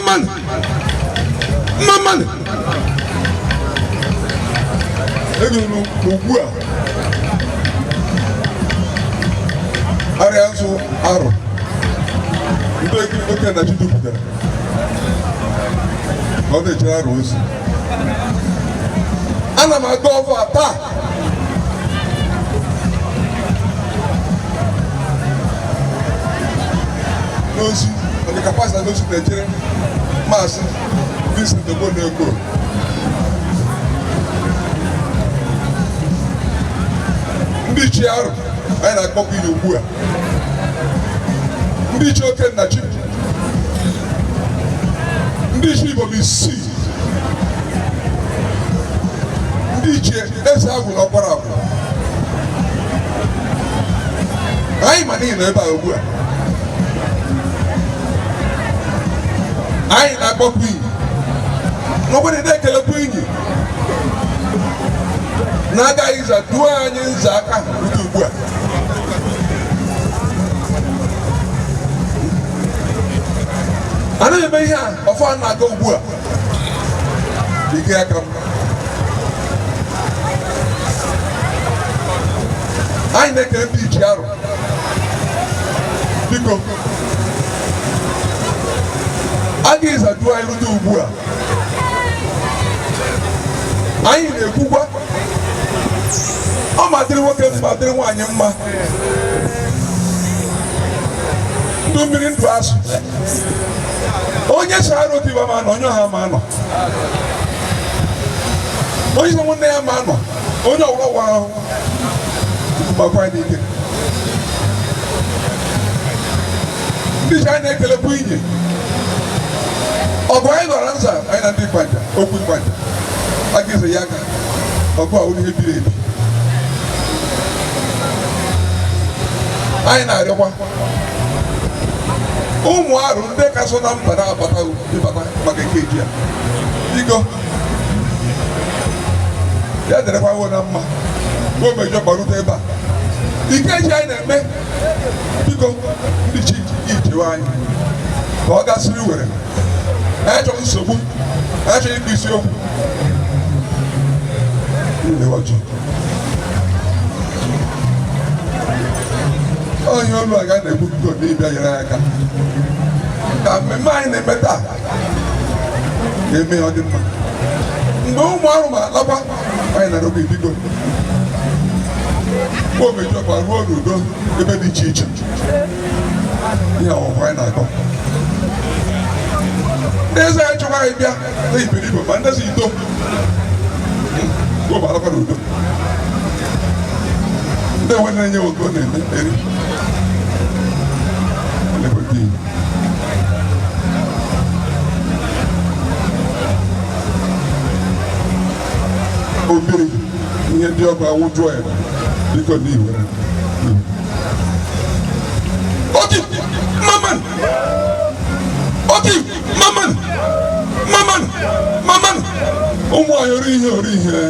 Maman. Ugbu a Arinzu Aro ndị oke na chidupụtara ọ na-echere Aro ozi ana m aga ọfọ taa n'ozi ndị kapasịta n'ozi na-echere maasị Vincent Ogbonegbo ndị ichie Aro anyị na-akpọkwa ihe ugbu a ndị ichie oke nna chi ndị ichie Igbo bụ isii ndị ichie eze agwụ na ọkpara agwụ anyị ma n'ihi na ebe a ugbu a anyị na-akpọkwa iyi n'ọbụrụ na-ekelekwa inyi na-agaghị ịza duo anyị nza aka rute ugbu a anaghị eme ihe a ọfọ a na-aga ugbu a ike aka m anyị na-ekele ndị ichie Aro biko agaghị ịza duo anyị rute ugbu a anyị na-ekwukwa ọ ma dịrị nwoke mma dịrị nwaanyị mma ndụ mmiri ndụ azụ onye so Aro tiba ma nọ onye ọha ma nọ onye so nwanne ya ma nọ onye ọwụrụ ọwa ahụ gbakwa n'ike ndị ji anyị na-ekelekwa inye ọgụ anyị nọrọ nza anyị na ndị Ikwanja okwu Ikwanja aga ize ya aka ọgụ a onye ihe biri ebi anyị na-arịọkwa ụmụ Aro ndị ka so na mba na-abata ịbata maka Ikeji a biko ya dịrịkwa wo na mma o mejọ gbarute ebe a Ikeji anyị na-eme biko ndị chi ichewe anyị ka ọ gasịrị were anyị chọrọ nsogbu anyị chọrọ ikpe isiokwu onye olu aga na-egbu biko n'ịbịa nyere aka ka mmemme anyị na-eme taa ga-eme ọ dị mma mgbe ụmụ Aro ma lakwa anyị na n'oge biko o mejọkwa ruo n'udo ebe dị iche iche ihe ọgwụgwọ anyị na-akọ ndị eze anyị chọkwa anyị bịa na iberibe ma ndezi ito go alakwa n'udo ndị enwe na-enye ogo na-eme eri obiri ihe ndị ọgụ awụjụ ya biko n'iwe Oti maman ụmụ anyị ori ihe